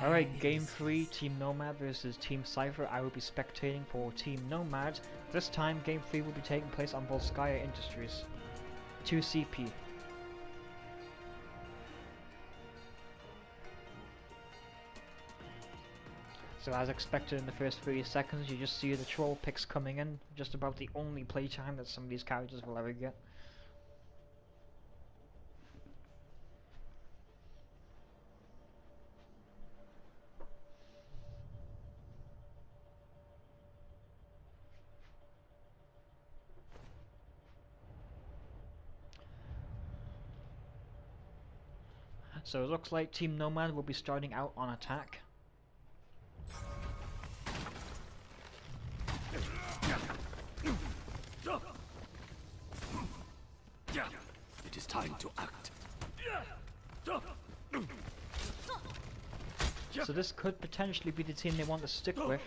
Alright, game 3, Team Nomad versus Team Cipher. I will be spectating for Team Nomad. This time, game 3 will be taking place on Volskaya Industries. 2 CP. So as expected in the first 30 seconds, you just see the troll picks coming in. Just about the only playtime that some of these characters will ever get. So it looks like Team Nomad will be starting out on attack. It is time to act. So this could potentially be the team they want to stick with.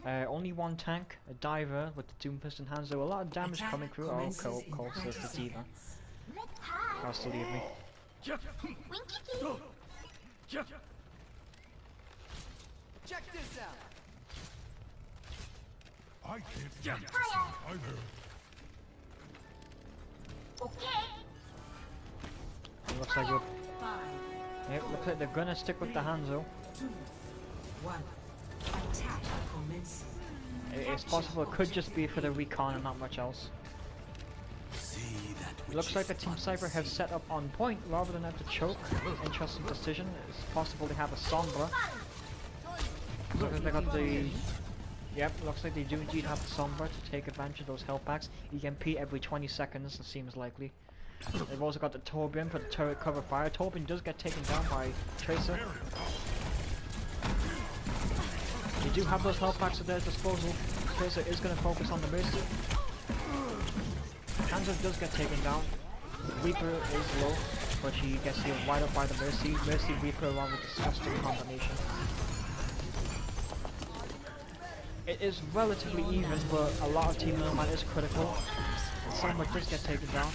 Only one tank, a diver with the Doom Piston hands. There a lot of damage coming through. Oh, Cole says the diva. I'll still leave me. Check this out. I can't either. It looks like yep, looks like they're gonna stick with the Hanzo. It's possible it could just be for the recon and not much else. It looks like the Team Cipher have set up on point rather than at the choke. Interesting decision. It's possible they have a Sombra. Looks like they got the... Yep, looks like they do indeed have the Sombra to take advantage of those health packs. EMP every 20 seconds, it seems likely. They've also got the Torbjorn for the turret cover fire. Torbjorn does get taken down by Tracer. They do have those health packs at their disposal. Tracer is going to focus on the Mercy. Hanzo does get taken down. Reaper is low, but she gets healed right up by the Mercy. Mercy Reaper along with disgusting combination. It is relatively even, but a lot of Team Nomad is critical. And Sombra does get taken down.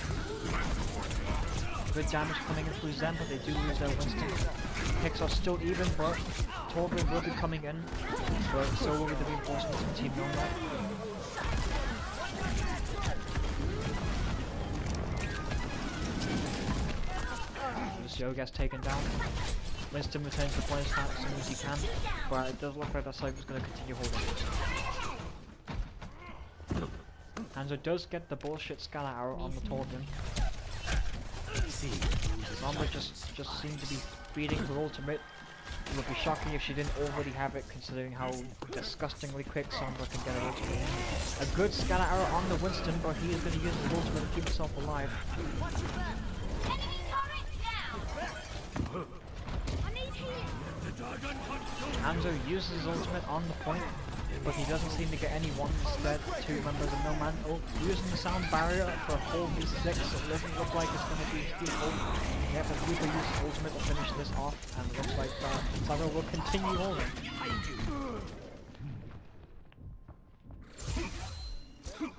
Good damage coming in through Zen, but they do lose their Winston. Picks are still even, but Torbjorn will be coming in. But so will be the reinforcements from Team Nomad. Lucio gets taken down. Winston returns to point as soon as he can, but it does look like that Cypher's going to continue holding it. Hanzo does get the bullshit Scala arrow on the Torbjorn. Sombra just seemed to be beating her ultimate. It would be shocking if she didn't already have it, considering how disgustingly quick Sombra can get her ultimate. A good Scala arrow on the Winston, but he is going to use his ultimate to keep himself alive. Hanzo uses his ultimate on the point, but he doesn't seem to get any ones. Instead, 2 members of Nomad. Oh, using the sound barrier for a whole V6. It doesn't look like it's going to be feasible. Yeah, but Reaper uses his ultimate to finish this off, and it looks like Cipher will continue holding.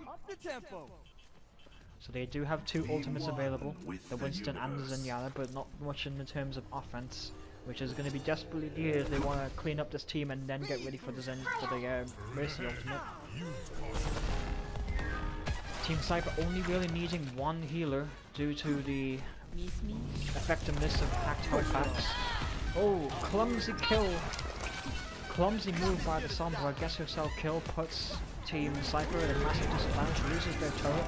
Up the tempo. So they do have 2 ultimates available, the Winston and the Zenyatta, but not much in the terms of offense, which is going to be desperately needed if they want to clean up this team and then get ready for the Mercy ultimate. Team Cipher only really needing 1 healer due to the effectiveness of packed health packs. Oh, clumsy kill! Clumsy move by the Sombra, gets herself kill, puts Team Cipher at a massive disadvantage, loses their turret.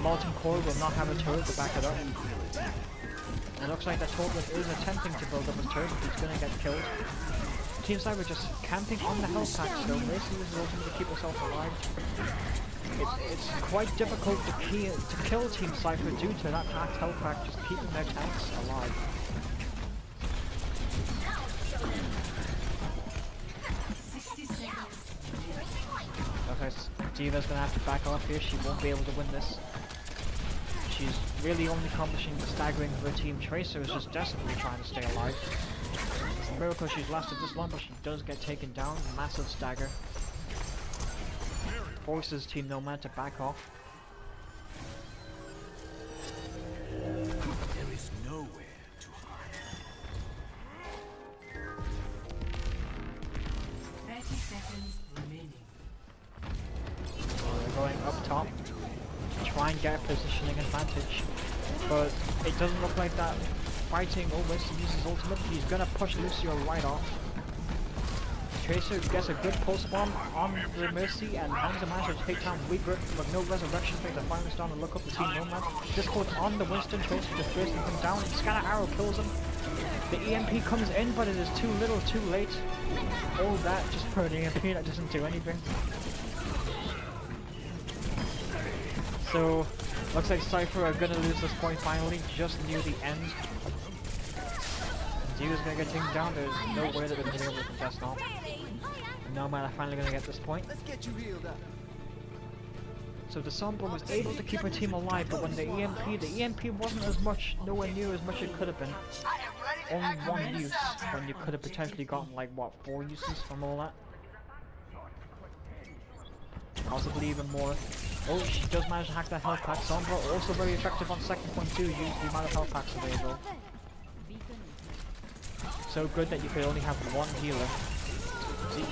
Molten Core will not have a turret to back it up. It looks like that Torbjorn is attempting to build up his turret, but he's gonna get killed. Team Cipher just camping on the health packs though, basically uses ultimate to keep herself alive. It's quite difficult to kill Team Cipher due to that packed health pack just keeping their tanks alive. Okay, Diva's gonna have to back off here, she won't be able to win this. She's really only accomplishing the staggering of her team. Tracer is just desperately trying to stay alive. It's a miracle she's lasted this long, but she does get taken down. Massive stagger. Forces Team Nomad to back off. There is nowhere to hide. and get a positioning advantage. But it doesn't look like that fighting. Oh, Winston uses ultimate. He's gonna push Lucio right off. Tracer gets a good pulse bomb on the Mercy and hangs a manage to take down Weaver, but no resurrection thing to finally start to look up the team Nomad. Discord on the Winston, Tracer just bursting him down, and Scanner Arrow kills him. The EMP comes in, but it is too little, too late. All that just for an EMP that doesn't do anything. So, looks like Cipher are gonna lose this point finally, just near the end. Ziva's gonna get taken down, there's no way that they're gonna be able to contest now. Nomad are finally gonna get this point. Let's get you healed up. So the Sombra was able to keep her team alive, but when the EMP wasn't as much, nowhere near as much it could have been. Only one use, when you could have potentially gotten like, what, 4 uses from all that? Possibly even more. Oh, she does manage to hack that health pack. Sombra also very effective on second point too, use the amount of health packs available. So good that you could only have one healer. She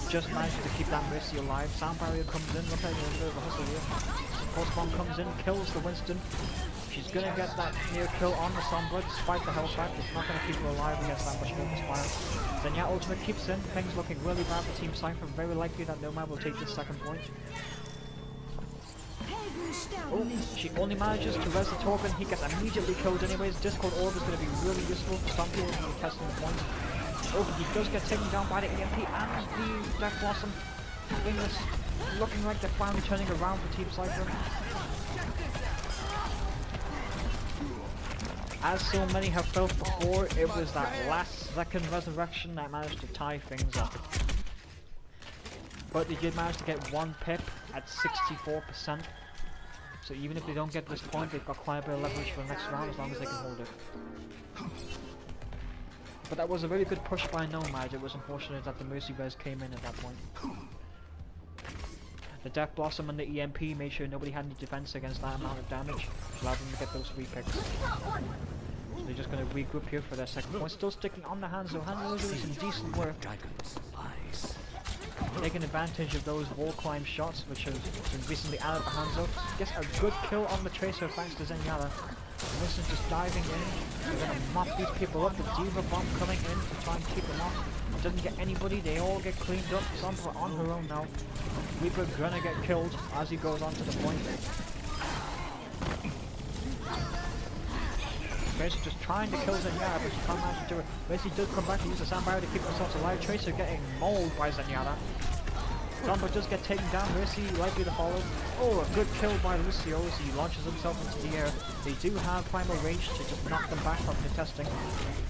just managed to keep that Mercy alive. Sound barrier comes in, look like there's a bit of a hustle here. Pulse bomb comes in, kills the Winston. She's gonna get that near kill on the Sombra despite the health pack. It's not gonna keep her alive against that much focus fire. Then yeah, ultimate keeps in. Things looking really bad for Team Cipher. Very likely that Nomad will take this second point. Oh, she only manages to res the Torben. He gets immediately killed anyways. Discord Orb is going to be really useful. Some people will be testing the point. Oh, but he does get taken down by the EMP and the Death Blossom. Thing is looking like they're finally turning around for Team Cipher. As so many have felt before, it was that last second resurrection that managed to tie things up. But they did manage to get one pip at 64%. So even if they don't get this point, they've got quite a bit of leverage for the next round as long as they can hold it. But that was a really good push by Nomad. It was unfortunate that the Mercy Res came in at that point. The Death Blossom and the EMP made sure nobody had any defense against that amount of damage, which allowed them to get those 3 picks. So they're just going to regroup here for their second point. Still sticking on the Hanzo. Hanzo is doing some decent work. Taking advantage of those wall climb shots, which have been recently added to Hanzo. Gets a good kill on the Tracer thanks to Zenyatta. Winston just diving in. They're gonna mop these people up. The Diva bomb coming in to try and keep them off. Doesn't get anybody, they all get cleaned up. Sombra on her own now. Reaper gonna get killed as he goes on to the point. Tracer just trying to kill Zenyatta, but she can't manage to do it. Mercy does come back to use the sound barrier to keep themselves alive. Tracer getting mauled by Zenyatta. Sombra does get taken down. Mercy likely to follow. Oh, a good kill by Lucio as he launches himself into the air. They do have primal range to just knock them back from contesting.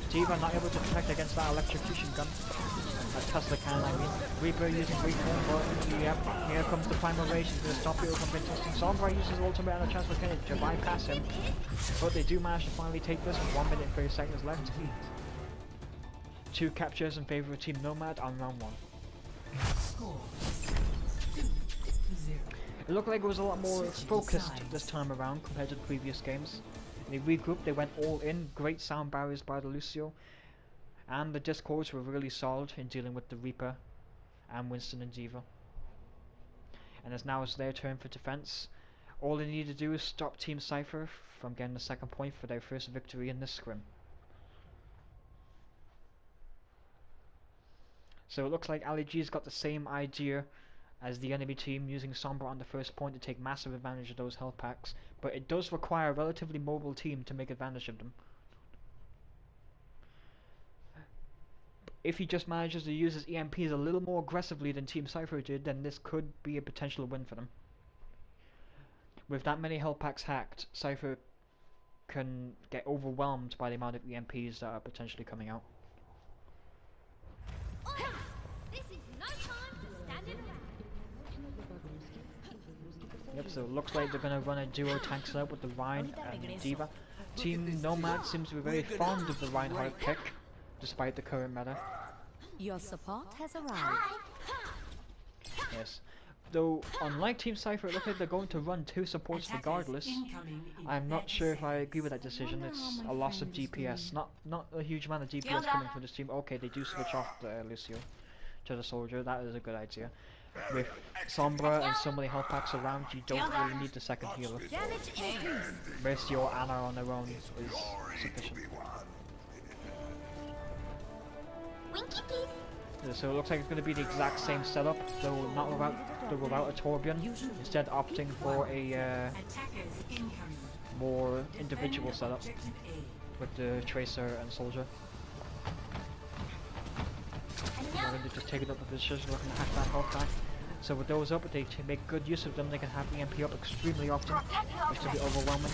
Diva not able to protect against that electrocution gun. Tesla can, I mean. Reaper using reform, but yep, here comes the primal rage. He's going to stop people from contesting. Sombra uses ultimate and a chance for Kennedy to bypass him. But they do manage to finally take this with 1 minute and 30 seconds left. 2 captures in favor of Team Nomad on round 1. It looked like it was a lot more focused this time around compared to the previous games. They regrouped, they went all in, great sound barriers by the Lucio. And the Discords were really solid in dealing with the Reaper and Winston and Diva. And as now it's their turn for defense. All they need to do is stop Team Cipher from getting the second point for their first victory in this scrim. So it looks like Ali G's got the same idea as the enemy team, using Sombra on the first point to take massive advantage of those health packs, but it does require a relatively mobile team to make advantage of them. If he just manages to use his EMPs a little more aggressively than Team Cipher did, then this could be a potential win for them. With that many health packs hacked, Cipher can get overwhelmed by the amount of EMPs that are potentially coming out. Yep, so it looks like they're going to run a duo tank setup with the Rhine and Diva. Team Nomad seems to be very fond of the Reinhardt pick, despite the current meta. Your support has arrived. Yes. Though, unlike Team Cipher, it looks like they're going to run 2 supports regardless. I'm not sure if I agree with that decision. It's a loss of DPS. Not a huge amount of DPS coming from this team. Okay, they do switch off the Lucio to the soldier. That is a good idea. with Sombra and so many health packs around, you don't really need the second healer. Damage increase. Mercy or Anna on their own is sufficient. Yeah, so it looks like it's going to be the exact same setup, though not without a Torbjorn, instead opting for a more individual setup with the Tracer and Soldier. They're going to just take it up with the Shiz, looking to hack that health back. So with those up, they make good use of them, they can have EMP up extremely often, which can be overwhelming.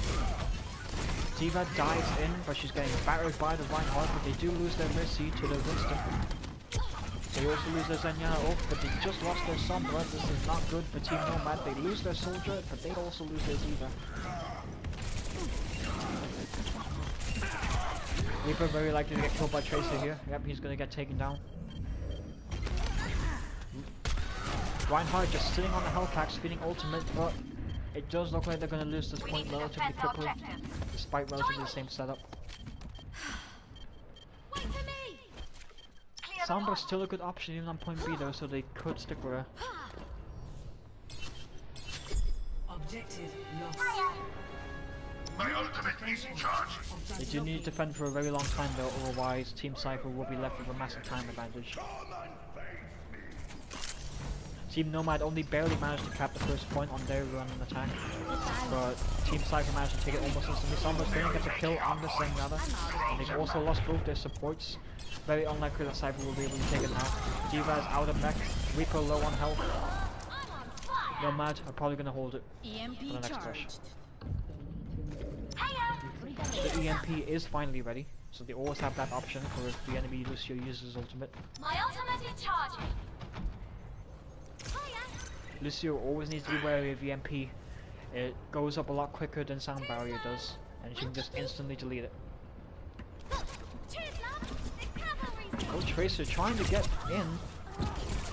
D.Va dives in, but she's getting battered by the Reinhardt, but they do lose their Mercy to the Winston. They also lose their Zenyatta ult, but they just lost their Sombra. This is not good for Team Nomad. They lose their Soldier, but they also lose their D.Va. Reaper very likely to get killed by Tracer here. Yep, he's gonna get taken down. Reinhardt just sitting on the health packs, feeding ultimate, but it does look like they're gonna lose this point relatively quickly, despite relatively the same setup. Sombra's still a good option even on point B though, so they could stick with her. Objective lost. My ultimate is charged. They do need to defend for a very long time though, otherwise Team Cipher will be left with a massive time advantage. Team Nomad only barely managed to cap the first point on their run and attack, but Team Cipher managed to take it almost instantly. Sombra's going to get a kill on the Zenyatta, and they've also lost both their supports. Very unlikely that Cipher will be able to take it now. D.Va is out of mech, Reaper low on health. Nomad are probably going to hold it for the next push. The EMP is finally ready, so they always have that option for if the enemy Lucio uses ultimate. My ultimate is charging. Lucio always needs to be wary of EMP. It goes up a lot quicker than Sound Barrier does, and she can just instantly delete it. Oh, Tracer trying to get in.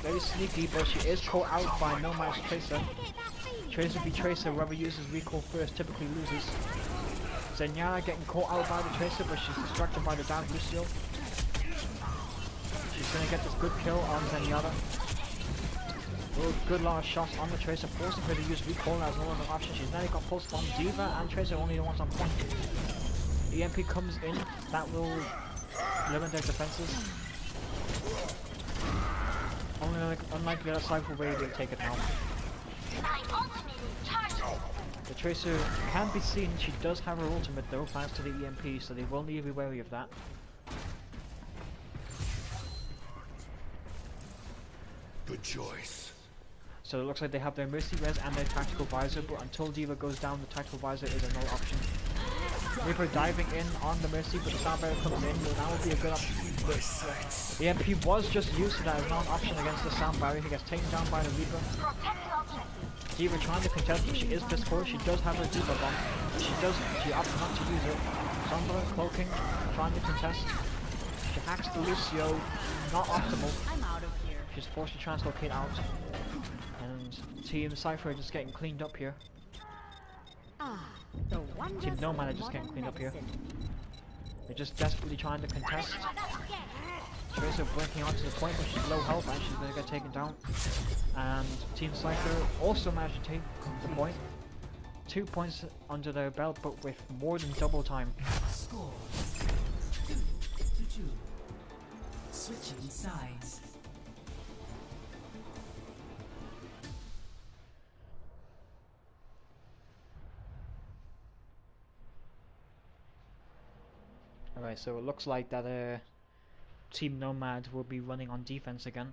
Very sneaky, but she is caught out by Nomad's Tracer. Tracer v Tracer, whoever uses recall first typically loses. Zenyatta getting caught out by the Tracer, but she's distracted by the down Lucio. She's gonna get this good kill on Zenyatta. Oh, good lot of shots on the Tracer, forcing her to use recall as no other option. She's now got pulse bomb. D.Va and Tracer only the ones on point. EMP comes in, that will limit their defenses. Only unlikely that Cipher will be able to take it now. The Tracer can be seen, she does have her ultimate though, thanks to the EMP, so they will need to be wary of that. Good choice. So it looks like they have their Mercy Res and their Tactical Visor, but until D.Va goes down, the Tactical Visor is a null option. Reaper diving in on the Mercy, but the Sound Barrier comes in, so that would be a good option. The EMP was just used for that as non-option against the Sound Barrier. He gets taken down by the Reaper. D.Va trying to contest, but she is pissed for it. She does have her D.Va bomb. She opts not to use it. Sombra cloaking, trying to contest. She hacks the Lucio, not optimal. I'm out of here. She's forced to translocate out. And Team Cipher are just getting cleaned up here. The wonders Team Nomad are of just getting modern cleaned up here. medicine. They're just desperately trying to contest. Tracer blinking onto the point, but she's low health and she's going to get taken down. And Team Cipher also managed to take the point. 2 points under their belt, but with more than double time. Score 2-2. Switching sides. Alright, so it looks like that Team Nomad will be running on defense again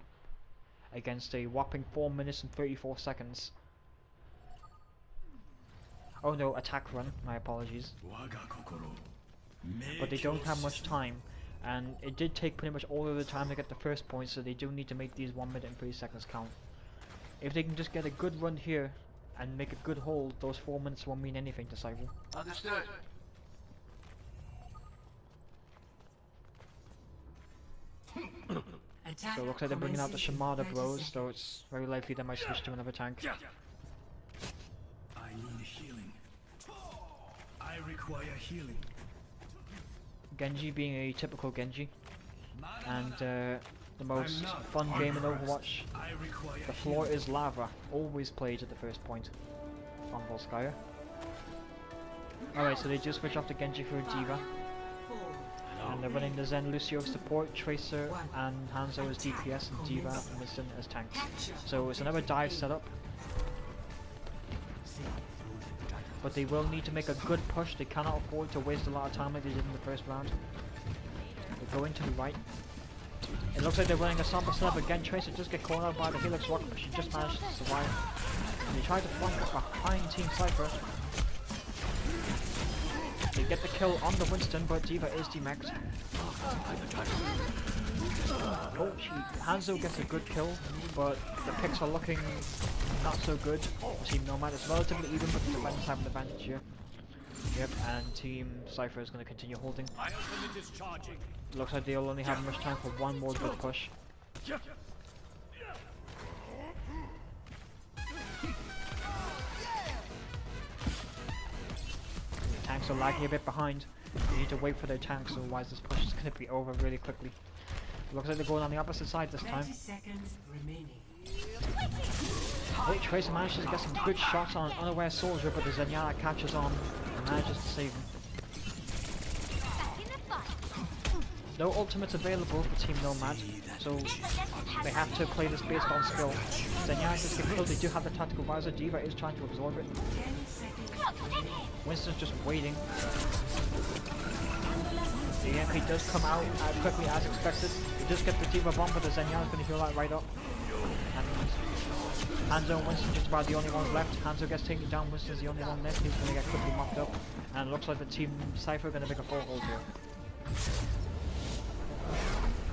against a whopping 4 minutes and 34 seconds. Oh no, attack run, my apologies. But they don't have much time, and it did take pretty much all of the time to get the first point, so they do need to make these 1 minute and 30 seconds count. If they can just get a good run here and make a good hold, those 4 minutes won't mean anything to Cipher. Understood. Attack So it looks like they're bringing out the commences in Shimada 30 bros, seconds. so it's very likely they might switch to another tank. I need healing. I require healing. Genji being a typical Genji, and the most fun game in Overwatch. I require The floor is lava, always played at the first point on Volskaya. Alright, so they just switch off the Genji for a D.Va. And they're running the Zen Lucio of support, Tracer and Hanzo as DPS, and D.Va and Winston as tanks. So it's another dive setup. But they will need to make a good push. They cannot afford to waste a lot of time like they did in the first round. They go into the right. It looks like they're running a Sombra setup again. Tracer just get caught out by the Helix Rocket, but she just managed to survive. And they try to flank behind Team Cipher. They get the kill on the Winston, but D.Va is demaxed. Oh, Hanzo gets a good kill, but the picks are looking not so good. Team Nomad is relatively even, but the defenders have an advantage here. Yep, and Team Cipher is going to continue holding. My ultimate is charging. Looks like they'll only have much time for one more good push. Tanks are lagging a bit behind. They need to wait for their tanks, otherwise this push is going to be over really quickly. Looks like they're going on the opposite side this time. 30 seconds remaining. Oh, Tracer manages to get some good shots on an unaware soldier, but the Zenyatta catches on and manages to save him. No ultimates available for Team Nomad, so they have to play this based on skill. Zenyatta just get killed. They do have the tactical visor. D.Va is trying to absorb it. Winston's just waiting. The EMP does come out as quickly as expected. They just get the D.Va bomb, but the Zenyatta's going to heal that right up. And Hanzo and Winston just about the only ones left. Hanzo gets taken down, Winston's the only one left. He's going to get quickly mopped up. And it looks like the Team Cipher are going to make a full hold here.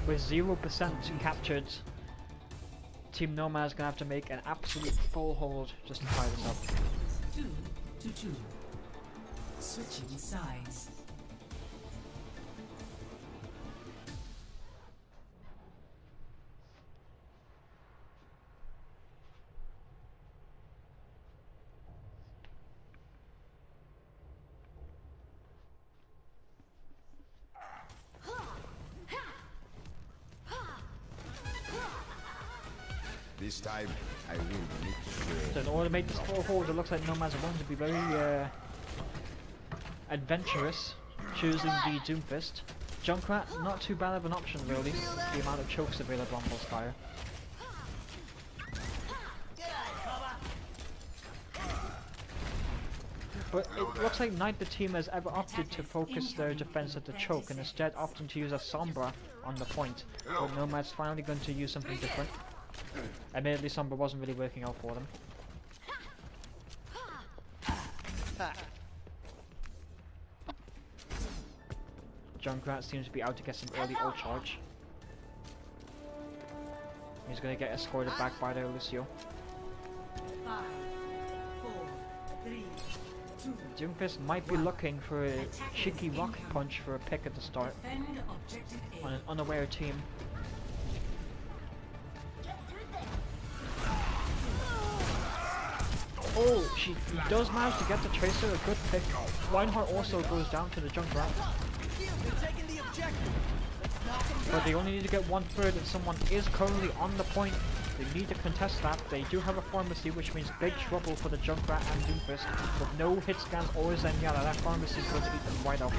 With 0% captured, Team Nomad is going to have to make an absolute full hold just to tie this up. 2-2. Switching sides. This time, I will make sure. So in order to make this full hold, it looks like Nomad's going to be very adventurous, choosing the Doomfist. Junkrat, not too bad of an option really, the amount of chokes available on Volskaya. But it looks like neither team has ever opted to focus their defense at the choke and instead opting to use a Sombra on the point. But Nomad's finally going to use something different. Admittedly, Sombra wasn't really working out for them. Junkrat seems to be out to get some early ult charge. He's going to get escorted back by their Lucio. 5, 4, 3, 2. Doomfist might be looking for a cheeky rocket punch for a pick at the start Defend objective A. on an unaware team. Oh, he does manage to get the Tracer, a good pick. Reinhardt also goes down to the Junkrat. They're taking the objective. But they only need to get 1/3 and someone is currently on the point. They need to contest that. They do have a pharmacy, which means big trouble for the Junkrat and Doomfist. With no hit scans or Zenyatta, that pharmacy is going to eat them right up.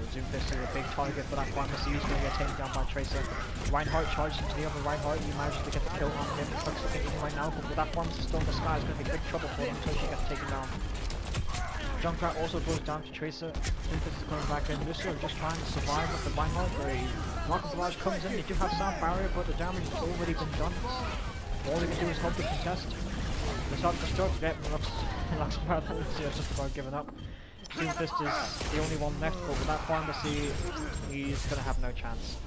Doomfist is a big target for that pharmacy. He's going to get taken down by Tracer. Reinhardt charges into the other Reinhardt. He manages to get the kill on him. Clicks the in right now, but with that pharmacy still in the sky, it's going to be big trouble for him until she gets taken down. Junkrat also goes down to Tracer. Doomfist is coming back in. Lucio just trying to survive with the Reinhardt. A rocket barrage comes in. They do have sound barrier, but the damage has already been done. All they can do is hope to contest. The self-destruct, yeah, looks about that. Lucio's just about giving up. Doomfist is the only one left, but with that pharmacy, he's gonna have no chance.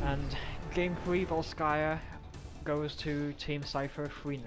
And game 3, Volskaya goes to Team Cipher 3-0.